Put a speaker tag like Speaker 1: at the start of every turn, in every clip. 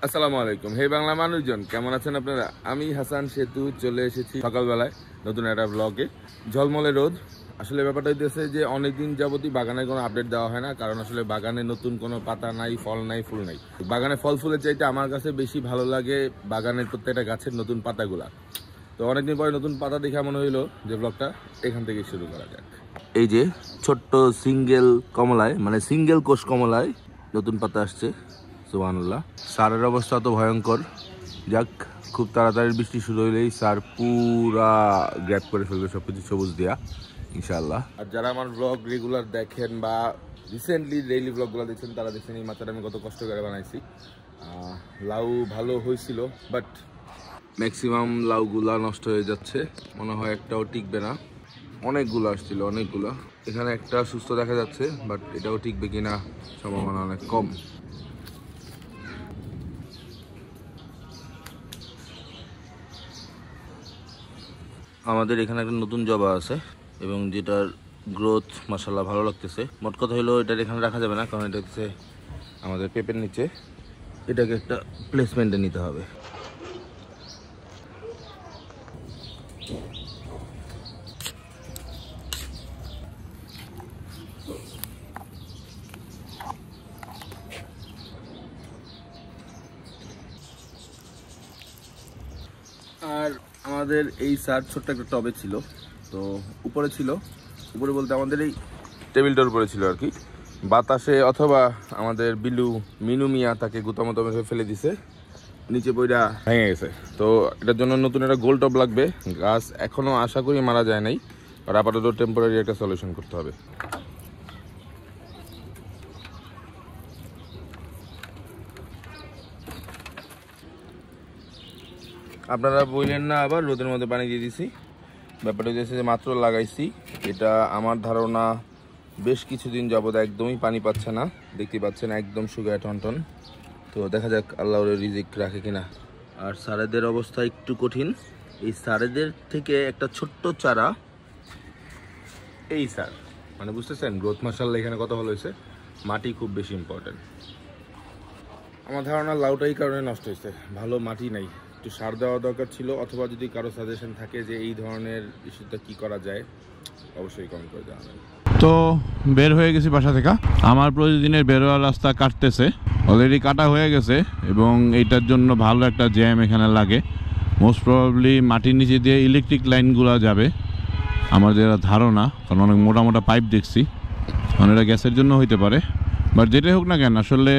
Speaker 1: আসসালামু আলাইকুম। হে বাংলা মানুষজন, কেমন আছেন আপনারা? আমি হাসান সেতু চলে এসেছি সকালবেলায় নতুন একটা ব্লগে। ঝলমলে রোদ। আসলে ব্যাপারটা হইতেছে যে অনেকদিন যাবতই বাগানের কোনো আপডেট দেওয়া হয় না, কারণ আসলে বাগানে নতুন কোনো পাতা নাই, ফল নাই, ফুল নাই। বাগানে ফল ফুলের চাইতে আমার কাছে বেশি ভালো লাগে বাগানের প্রত্যেকটা গাছের নতুন পাতাগুলা। তো অনেকদিন পরে নতুন পাতা দেখা মনে হইলো যে ব্লগটা এখান থেকে শুরু করা যাক। এই যে ছোট্ট সিঙ্গেল কমলায়, মানে সিঙ্গেল কোষ কমলায় নতুন পাতা আসছে। সুবহানাল্লাহ। সারের অবস্থা তো ভয়ঙ্কর। যাক, খুব তাড়াতাড়ি বৃষ্টি শুরু হইলেই সার পুরা গ্র্যাপ করে ফেলবে সবকিছু সবুজ দিয়া ইনশাআল্লাহ। আর যারা আমার ব্লগ রেগুলার দেখেন বা রিসেন্টলি ডেইলি ব্লগগুলো দেখছেন, তারা দেখছেন এই মাথাটা আমি কত কষ্ট করে বানাইছি। লাউ ভালো হয়েছিল, বাট ম্যাক্সিমাম লাউগুলা নষ্ট হয়ে যাচ্ছে, মনে হয় একটাও টিকবে না। অনেকগুলো আসছিল, অনেকগুলো। এখানে একটা সুস্থ দেখা যাচ্ছে, বাট এটাও টিকবে কিনা সম্ভাবনা অনেক কম। আমাদের এখানে একটা নতুন জবা আছে এবং যেটার গ্রোথ মাশাআল্লাহ ভালো লাগতেছে। মোট কথা হলো এটার এখানে রাখা যাবে না, কারণ এটা হচ্ছে আমাদের পেঁপের নিচে। এটাকে একটা প্লেসমেন্টে নিতে হবে। আর আমাদের এই সার ছোট্ট একটা টবে ছিল, তো উপরে ছিল, উপরে বলতে আমাদের এই টেবিলটার উপরে ছিল আর কি। বাতাসে অথবা আমাদের মিনু মিয়া তাকে গুতামতো ফেলে দিছে, নিচে বইটা ভেঙে গেছে। তো এটার জন্য নতুন একটা গোল টব লাগবে। গাছ এখনো আশা করি মারা যায় নাই, আর আপাতত টেম্পোরারি একটা সলিউশন করতে হবে। আপনারা বললেন না আবার রোদের মধ্যে পানি দিয়ে দিছি। ব্যাপারটা হচ্ছে যে মাত্র লাগাইছি, এটা আমার ধারণা বেশ কিছুদিন যাবত একদমই পানি পাচ্ছে না, দেখতে পাচ্ছেন একদম শুকায় টনটন। তো দেখা যাক আল্লাহ ওর রিজিক রাখে কিনা। আর সারেদের অবস্থা একটু কঠিন। এই সারেদের থেকে একটা ছোট্ট চারা, এই সার মানে বুঝতেছেন গ্রোথ মাশাআল্লাহ এখানে কত ভালো হয়েছে। মাটি খুব বেশি ইম্পর্টেন্ট। আমার ধারণা লাউটা এই কারণে নষ্ট হয়েছে, ভালো মাটি নাই, একটু সার দেওয়া দরকার ছিল। অথবা যদি কারো সাজেশন থাকে যে এই ধরনের ইস্যুটা কি করা যায়, অবশ্যই কমেন্ট করে জানাবেন।
Speaker 2: তো বের হয়ে গেছি বাসা থেকে। আমার প্রতিদিনের বেরোয়া রাস্তা কাটতেছে, অলরেডি কাটা হয়ে গেছে এবং এইটার জন্য ভালো একটা জ্যাম এখানে লাগে। মোস্ট প্রবাবলি মাটির নিচে দিয়ে ইলেকট্রিক লাইনগুলো যাবে আমার যেটা ধারণা, কারণ অনেক মোটা মোটা পাইপ দেখছি, মানে এটা গ্যাসের জন্য হইতে পারে। বাট যেটাই হোক না কেন, আসলে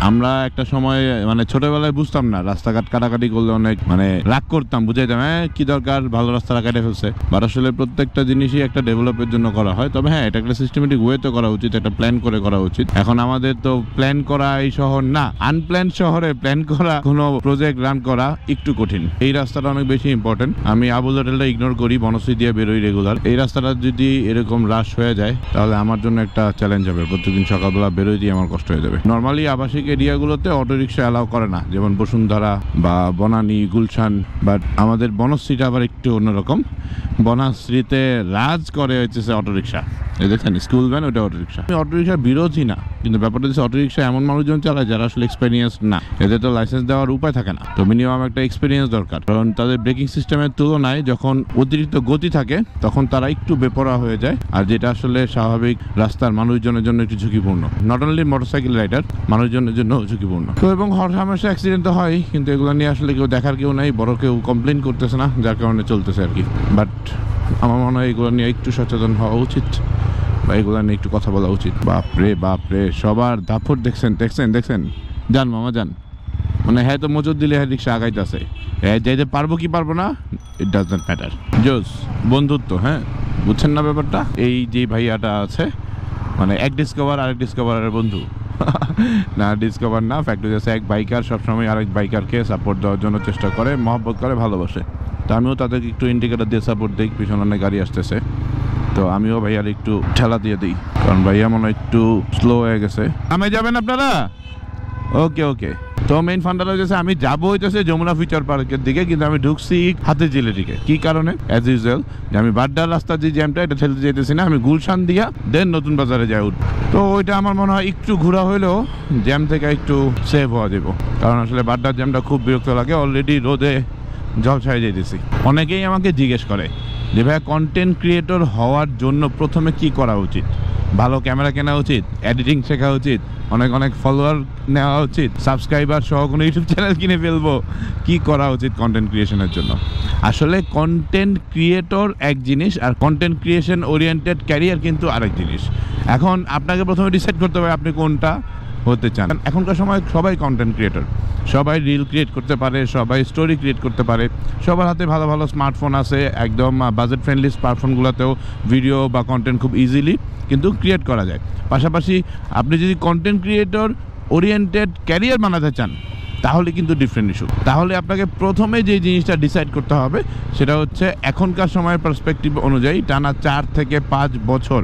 Speaker 2: আমরা একটা সময় মানে ছোটবেলায় বুঝতাম না, রাস্তাঘাট কাটাকাটি করলে অনেক মানে রাগ করতাম, বুঝাইতাম হ্যাঁ কি দরকার, ভালো রাস্তা কেটে ফেলছে। বাট আসলে প্রত্যেকটা জিনিসই একটা ডেভেলপের জন্য করা হয়। তবে হ্যাঁ, এটা একটা সিস্টেমেটিক ওয়েতে করা উচিত, একটা প্ল্যান করে করা উচিত। এখন আমাদের তো প্ল্যান করা এই শহর না, আনপ্ল্যান শহরে প্ল্যান করা কোনো প্রজেক্ট রান করা একটু কঠিন। এই রাস্তাটা অনেক বেশি ইম্পর্টেন্ট। আমি আবুল হোটেলটা ইগনোর করি, বনশ্রী দিয়ে বেরোই রেগুলার। এই রাস্তাটা যদি এরকম রাশ হয়ে যায় তাহলে আমার জন্য একটা চ্যালেঞ্জ হবে। প্রত্যেকদিন সকালবেলা বেরোই দিয়ে আমার কষ্ট হয়ে যাবে। নর্মালি আবাসিক এরিয়াগুলোতে অটোরিকশা অ্যালাউ করে না, যেমন বসুন্ধরা বা বনানী, গুলশান। বাট আমাদের বনশ্রীটা আবার একটু অন্যরকম। বনশ্রীতে রাজ করে হচ্ছে অটোরিকশা। এই দেখেন স্কুল ভ্যান, ওটা অটোরিকশা। আমি অটোরিকশার বিরোধী না, কিন্তু ব্যাপারটা হচ্ছে অটোরিকশা এমন মানুষজন চালায় যারা আসলে এক্সপিরিয়েন্স না। এদের তো লাইসেন্স দেওয়ার উপায় থাকে না, তো মিনিমাম একটা এক্সপিরিয়েন্স দরকার। কারণ তাদের ব্রেকিং সিস্টেমের তুলনায় যখন অতিরিক্ত গতি থাকে তখন তারা একটু বেপরোয়া হয়ে যায়, আর যেটা আসলে স্বাভাবিক রাস্তার মানুষজনের জন্য একটু ঝুঁকিপূর্ণ। নট অনলি মোটরসাইকেল রাইডার, মানুষজনের জন্য ঝুঁকিপূর্ণ। তো এবং হরহামেশা অ্যাক্সিডেন্ট তো হয়, কিন্তু এগুলো নিয়ে আসলে কেউ দেখার কেউ নাই, বড় কেউ কমপ্লেন করতেছে না, যার কারণে চলতেছে আর কি। বাট আমার মনে হয় এগুলো নিয়ে একটু সচেতন হওয়া উচিত, বা এগুলো নিয়ে একটু কথা বলা উচিত। বাপরে বাপরে, সবার দাপট দেখছেন দেখছেন দেখছেন। যান মামা যান, মানে হ্যাঁ তো মজুর দিলে হ্যাঁ রিক্সা আগাইতেছে, হ্যাঁ যাইতে পারবো কি পারবো না ইট ডাজ নট ম্যাটার। জোস বন্ধুত্ব, হ্যাঁ বুঝছেন না ব্যাপারটা। এই যে ভাইয়াটা আছে, মানে এক ডিসকভার আরেক ডিসকভারের বন্ধু না, ডিসকভার না, ফ্যাক্টরি আছে। এক বাইকার সবসময় আরেক বাইকারকে সাপোর্ট দেওয়ার জন্য চেষ্টা করে, মহব্বত করে, ভালোবাসে। তো আমিও তাদেরকে একটু ইন্ডিকেটার দিয়ে সাপোর্ট দিই, পিছনে অনেক গাড়ি আসতেছে, তো আমিও ভাইয়ার একটু ঠেলা দিয়ে দিই, কারণ ভাইয়া মনে হয় একটু স্লো হয়ে গেছে। আমি যাবেন আপনারা? ওকে ওকে, তো মেইন ফান্ডাটা হচ্ছে আমি যাবো হইতেছে যমুনা ফিউচার পার্কের দিকে, কিন্তু আমি ঢুকছি হাতিঝিলের দিকে। কি কারণে? অ্যাজ ইউজুয়াল যে আমি বাড্ডার রাস্তার যে জ্যামটা এটা ঠেলতে যেতেছি না, আমি গুলশান দিয়া দেন নতুন বাজারে যাই উঠবো। তো ওইটা আমার মনে হয় একটু ঘোরা হইলেও জ্যাম থেকে একটু সেভ হওয়া যাবো, কারণ আসলে বাড্ডার জ্যামটা খুব বিরক্ত লাগে। অলরেডি রোদে জলছায় যেতেছি। অনেকেই আমাকে জিজ্ঞেস করে যে ভাইয়া কন্টেন্ট ক্রিয়েটর হওয়ার জন্য প্রথমে কি করা উচিত? ভালো ক্যামেরা কেনা উচিত, এডিটিং শেখা উচিত, অনেক অনেক ফলোয়ার নেওয়া উচিত, সাবস্ক্রাইবার সহ কোনো ইউটিউব চ্যানেল কিনে ফেলবো, কি করা উচিত কন্টেন্ট ক্রিয়েশনের জন্য? আসলে কন্টেন্ট ক্রিয়েটর এক জিনিস আর কন্টেন্ট ক্রিয়েশন ওরিয়েন্টেড ক্যারিয়ার কিন্তু আরেক জিনিস। এখন আপনাকে প্রথমে ডিসাইড করতে হবে আপনি কোনটা হতে চান। এখনকার সময় সবাই কন্টেন্ট ক্রিয়েটর, সবাই রিল ক্রিয়েট করতে পারে, সবাই স্টোরি ক্রিয়েট করতে পারে, সবার হাতে ভালো ভালো স্মার্টফোন আছে, একদম বাজেট ফ্রেন্ডলি স্মার্টফোনগুলোতেও ভিডিও বা কন্টেন্ট খুব ইজিলি কিন্তু ক্রিয়েট করা যায়। পাশাপাশি আপনি যদি কন্টেন্ট ক্রিয়েটর ওরিয়েন্টেড ক্যারিয়ার বানাতে চান তাহলে কিন্তু ডিফারেন্ট ইস্যু। তাহলে আপনাকে প্রথমে যে জিনিসটা ডিসাইড করতে হবে সেটা হচ্ছে এখনকার সময়ের পার্সপেক্টিভ অনুযায়ী টানা 4 থেকে 5 বছর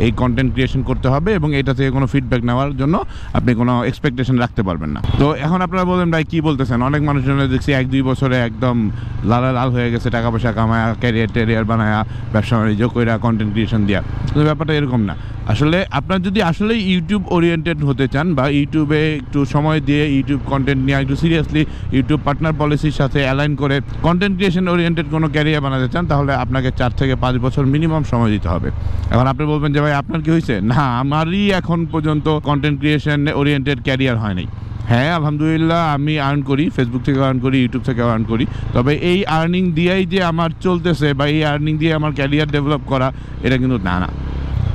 Speaker 2: এই কন্টেন্ট ক্রিয়েশন করতে হবে, এবং এটা থেকে কোনো ফিডব্যাক নেওয়ার জন্য আপনি কোনো এক্সপেকটেশন রাখতে পারবেন না। তো এখন আপনারা বলবেন ভাই কী বলতেছেন, অনেক মানুষজন দেখছি 1-2 বছরে একদম লাল হয়ে গেছে, টাকা পয়সা কামায়া, ক্যারিয়ার বানায়া, ব্যবসা বাণিজ্য কইরা, কন্টেন্ট ক্রিয়েশন দিয়া। তো ব্যাপারটা এরকম না। আসলে আপনার যদি আসলে ইউটিউব ওরিয়েন্টেড হতে চান বা ইউটিউবে একটু সময় দিয়ে ইউটিউব কন্টেন্ট নিয়ে একটু সিরিয়াসলি ইউটিউব পার্টনার পলিসির সাথে অ্যালাইন করে কন্টেন্ট ক্রিয়েশন ওরিয়েন্টেড কোনো ক্যারিয়ার বানাতে চান, তাহলে আপনাকে 4 থেকে 5 বছর মিনিমাম সময় দিতে হবে। এখন আপনি বলবেন যে ভাই আপনার কি হয়েছে? না, আমারই এখন পর্যন্ত কন্টেন্ট ক্রিয়েশন ওরিয়েন্টেড ক্যারিয়ার হয় নাই। হ্যাঁ, আলহামদুলিল্লাহ আমি আর্ন করি, ফেসবুক থেকে আর্ন করি, ইউটিউব থেকে আর্ন করি, তবে এই আর্নিং দিয়েই যে আমার চলতেছে বা এই আর্নিং দিয়ে আমার ক্যারিয়ার ডেভেলপ করা, এটা কিন্তু না।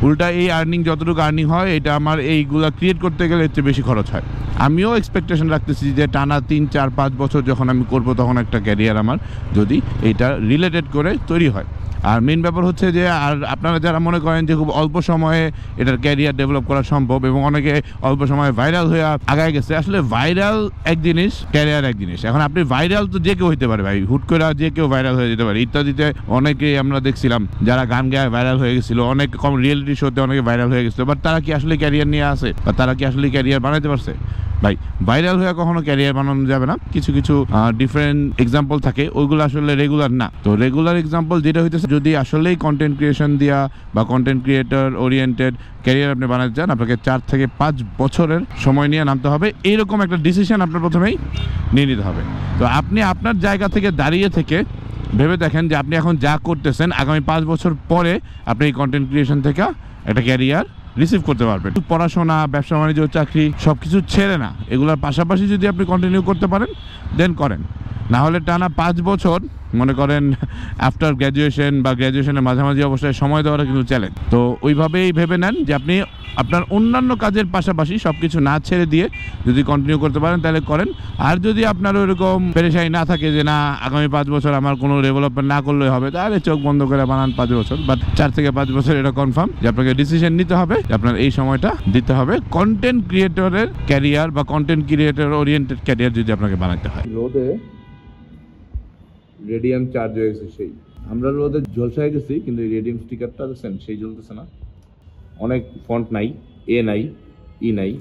Speaker 2: উল্টা এই আর্নিং যতটুকু আর্নিং হয় এটা আমার এইগুলা ক্রিয়েট করতে গেলে একটু বেশি খরচ হয়। আমিও এক্সপেকটেশন রাখতেছি যে টানা 3, 4, 5 বছর যখন আমি করব তখন একটা ক্যারিয়ার আমার যদি এইটা রিলেটেড করে তৈরি হয়। আর মেন ব্যাপার হচ্ছে যে আর আপনারা যারা মনে করেন যে খুব অল্প সময়ে এটার ক্যারিয়ার ডেভেলপ করা সম্ভব এবং অনেকে অল্প সময়ে ভাইরাল হয়ে আগায় গেছে, আসলে ভাইরাল এক জিনিস, ক্যারিয়ার এক জিনিস। এখন আপনি ভাইরাল তো যে কেউ হইতে পারে ভাই, হুট করে যে কেউ ভাইরাল হয়ে যেতে পারে। ইত্যাদিতে অনেকেই আমরা দেখছিলাম যারা গান গায়ে ভাইরাল হয়ে গেছিল, অনেক কম রিয়েলিটি শোতে অনেকে ভাইরাল হয়ে গেছিলো, বাট তারা কি আসলে ক্যারিয়ার নিয়ে আসে বা তারা কি আসলে ক্যারিয়ার বানাতে পারছে? ভাই ভাইরাল হয়ে কখনো ক্যারিয়ার বানানো যাবে না। কিছু কিছু ডিফারেন্ট এক্সাম্পল থাকে, ওইগুলো আসলে রেগুলার না। তো রেগুলার এক্সাম্পল যেটা হইতেছে, যদি আসলেই কন্টেন্ট ক্রিয়েশন দিয়া বা কন্টেন্ট ক্রিয়েটর ওরিয়েন্টেড ক্যারিয়ার আপনি বানাতে চান, আপনাকে 4 থেকে 5 বছরের সময় নিয়ে নামতে হবে। এইরকম একটা ডিসিশন আপনার প্রথমেই নিয়ে নিতে হবে। তো আপনি আপনার জায়গা থেকে দাঁড়িয়ে থেকে ভেবে দেখেন যে আপনি এখন যা করতেছেন আগামী 5 বছর পরে আপনি এই কন্টেন্ট ক্রিয়েশন থেকে একটা ক্যারিয়ার রিসিভ করতে পারবেন। পড়াশোনা, ব্যবসা বাণিজ্য, চাকরি সবকিছু ছেড়ে না, এগুলোর পাশাপাশি যদি আপনি কন্টিনিউ করতে পারেন দেন করেন। না হলে টানা 5 বছর মনে করেন আফটার গ্র্যাজুয়েশন বা গ্র্যাজুয়েশনের মাঝামাঝি অবস্থায় সময় দেওয়াটা কিন্তু চ্যালেঞ্জ। তো ওইভাবেই ভেবে নেন যে আপনি আপনার অন্যান্য কাজের পাশাপাশি সব কিছু না ছেড়ে দিয়ে যদি কন্টিনিউ করতে পারেন তাহলে করেন। আর যদি আপনার ওইরকম পেরেশানি না থাকে যে না আগামী 5 বছর আমার কোনো ডেভেলপমেন্ট না করলেই হবে, তাহলে চোখ বন্ধ করে বানান 5 বছর। বাট 4 থেকে 5 বছর এটা কনফার্ম যে আপনাকে ডিসিশন নিতে হবে যে আপনার এই সময়টা দিতে হবে কন্টেন্ট ক্রিয়েটরের ক্যারিয়ার বা কন্টেন্ট ক্রিয়েটর ওরিয়েন্টেড ক্যারিয়ার যদি আপনাকে বানাতে হয়।
Speaker 1: রোদে রেডিয়াম চার্জ হয়ে গেছে, সেই আমরা রোদে ঝলসায় গেছি, কিন্তু এই রেডিয়াম স্টিকারটা দেখছেন সেই জ্বলতেছে না। অনেক ফন্ট নাই, এ নাই, ই নাই,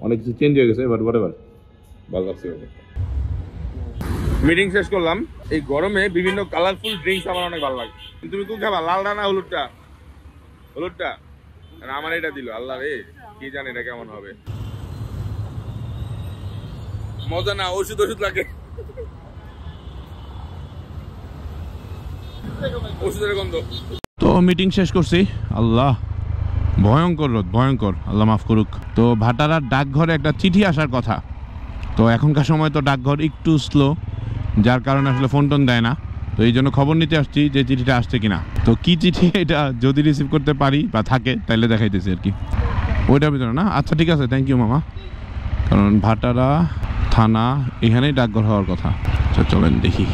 Speaker 1: অনেক কিছু চেঞ্জ হয়ে গেছে। বাট হোয়াটএভার, ভালো লাগছে। মিটিং শেষ করলাম। এই গরমে বিভিন্ন কালারফুল ড্রিঙ্কস আমার অনেক ভালো লাগে। তুমি কোন খাবা, লালটা না হলুদটা? হলুদটা। আমার এটা দিল আল্লাহ রে, কি জানি এটা কেমন হবে। মজা না, ওষুধ লাগে। ওষুধের গন্ধ।
Speaker 2: তো মিটিং শেষ করছি। আল্লাহ, ভয়ঙ্কর রোদ, ভয়ঙ্কর, আল্লাহ মাফ করুক। তো ভাটারার ডাকঘরে একটা চিঠি আসার কথা। তো এখনকার সময় তো ডাকঘর একটু স্লো, যার কারণে আসলে ফোন টোন দেয় না। তো এই জন্য খবর নিতে আসছি যে চিঠিটা আসছে কিনা। তো কি চিঠি এটা যদি রিসিভ করতে পারি বা থাকে তাহলে দেখাইতেছি আর কি। ওইটার ভিতরে না? আচ্ছা ঠিক আছে, থ্যাংক ইউ মামা। কারণ ভাটারা থানা এখানেই ডাকঘর হওয়ার কথা। চলেন দেখি।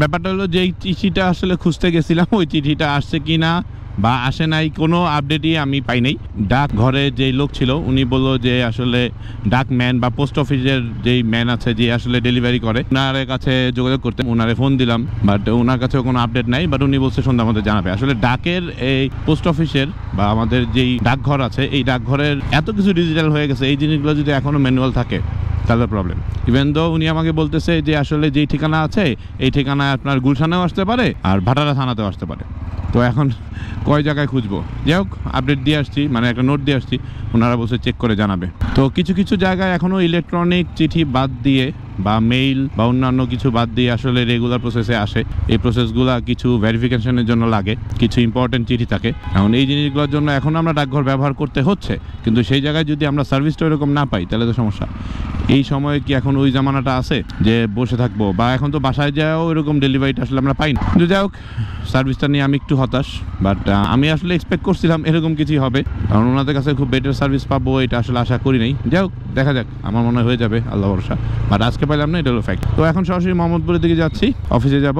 Speaker 2: ব্যাপারটা হলো যে এই চিঠিটা আসলে খুঁজতে গেছিলাম, ওই চিঠিটা আসছে কি না বা আসে নাই, কোনো আপডেটই আমি পাই নাই। ডাক ঘরে যেই লোক ছিল উনি বললো যে আসলে ডাক ম্যান বা পোস্ট অফিসের যেই ম্যান আছে যে আসলে ডেলিভারি করে ওনার কাছে যোগাযোগ করতে, ওনারে ফোন দিলাম, বাট ওনার কাছেও কোনো আপডেট নাই। বাট উনি বলছে সন্ধ্যা মধ্যে জানাবে। আসলে ডাকের এই পোস্ট অফিসের বা আমাদের যেই ডাকঘর আছে এই ডাকঘরের এত কিছু ডিজিটাল হয়ে গেছে, এই জিনিসগুলো যদি এখনো ম্যানুয়াল থাকে তাহলে প্রবলেম। ইভেন দো উনি আমাকে বলতেছে যে আসলে যেই ঠিকানা আছে এই ঠিকানায় আপনার গুলশানেও আসতে পারে আর ভাটারা থানাতেও আসতে পারে। তো এখন কয় জায়গায় খুঁজবো? যাই হোক, আপডেট দিয়ে আসছি, মানে একটা নোট দিয়ে আসছি, ওনারা বলছে চেক করে জানাবে। তো কিছু কিছু জায়গায় এখনও ইলেকট্রনিক চিঠি বাদ দিয়ে বা মেইল বা অন্যান্য কিছু বাদ দিয়ে আসলে রেগুলার প্রসেসে আসে। এই প্রসেসগুলো কিছু ভেরিফিকেশনের জন্য লাগে, কিছু ইম্পর্টেন্ট চিঠি থাকে। এখন এই জিনিসগুলোর জন্য এখন আমরা ডাকঘর ব্যবহার করতে হচ্ছে, কিন্তু সেই জায়গায় যদি আমরা সার্ভিসটা এরকম না পাই তাহলে তো সমস্যা। এই সময়ে কি এখন ওই জামানাটা আছে যে বসে থাকবো? বা এখন তো বাসায় যাও এরকম ডেলিভারিটা আসলে আমরা পাই না। কিন্তু যাই হোক, সার্ভিসটা নিয়ে আমি একটু হতাশ, বাট আমি আসলে এক্সপেক্ট করছিলাম এরকম কিছুই হবে, কারণ ওনাদের কাছে খুব বেটার সার্ভিস পাবো এটা আসলে আশা করি নাই। যাই হোক, দেখা যাক, আমার মনে হয়ে যাবে, আল্লাহ ভরসা। বাট আজকে পাইলাম না, এটা হলো ফ্যাক্ট। তো এখন সরাসরি মোহাম্মদপুরের দিকে যাচ্ছি, অফিসে যাব।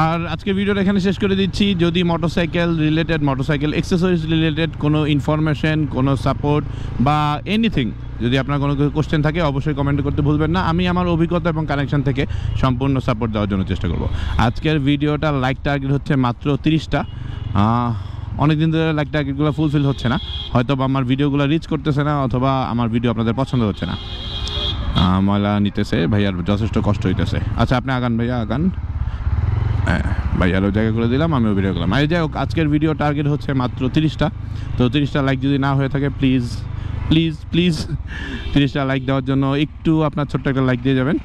Speaker 2: আর আজকে ভিডিওটা এখানে শেষ করে দিচ্ছি। যদি motorcycle related, motorcycle accessories related কোনো ইনফরমেশন, কোনো সাপোর্ট বা এনিথিং, যদি আপনার কোনো কোশ্চেন থাকে অবশ্যই কমেন্ট করতে ভুলবেন না। আমি আমার অভিজ্ঞতা এবং কানেকশন থেকে সম্পূর্ণ সাপোর্ট দেওয়ার জন্য চেষ্টা করব। আজকের ভিডিওটা লাইক টার্গেট হচ্ছে মাত্র 30টা। অনেকদিন ধরে লাইক টার্গেটগুলো ফুলফিল হচ্ছে না, হয়তো বা আমার ভিডিওগুলো রিচ করতেছে না, অথবা আমার ভিডিও আপনাদের পছন্দ হচ্ছে না। ময়লা নিতেছে ভাইয়ার যথেষ্ট কষ্ট হইতেছে। আচ্ছা, আপনি আগান ভাইয়া, আগান। হ্যাঁ ভাই, আরও জায়গা করে দিলাম, আমিও ভিডিও করলাম। আর যাই হোক, আজকের ভিডিও টার্গেট হচ্ছে মাত্র 30টা। তো 30টা লাইক যদি না হয়ে থাকে প্লিজ প্লিজ প্লিজ 30টা লাইক দেওয়ার জন্য একটু আপনার ছোট্ট একটা লাইক দিয়ে যাবেন।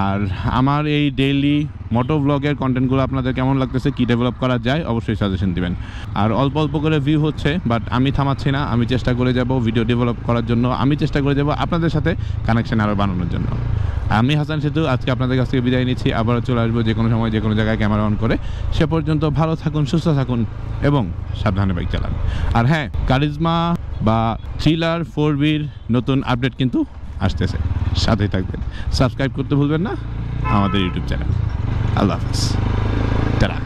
Speaker 2: আর আমার এই ডেইলি মোটো ব্লগের কন্টেন্টগুলো আপনাদের কেমন লাগতেছে, কী ডেভেলপ করা যায় অবশ্যই সাজেশন দিবেন। আর অল্প অল্প করে ভিউ হচ্ছে, বাট আমি থামাচ্ছি না, আমি চেষ্টা করে যাব ভিডিও ডেভেলপ করার জন্য। আমি চেষ্টা করে যাব আপনাদের সাথে কানেকশন আরও বানানোর জন্য। আমি হাসান সেতু আজকে আপনাদের কাছ থেকে বিদায় নিচ্ছি। আবারও চলে আসবো যে কোনো সময় যে কোনো জায়গায় ক্যামেরা অন করে। সে পর্যন্ত ভালো থাকুন, সুস্থ থাকুন এবং সাবধানে বাইক চালান। আর হ্যাঁ, কারিজমা বা থ্রিলার 4Bর নতুন আপডেট কিন্তু আসতেছে, সাথেই থাকবেন। সাবস্ক্রাইব করতে ভুলবেন না আমাদের ইউটিউব চ্যানেল। আল্লাহ হাফেজ, টাটা।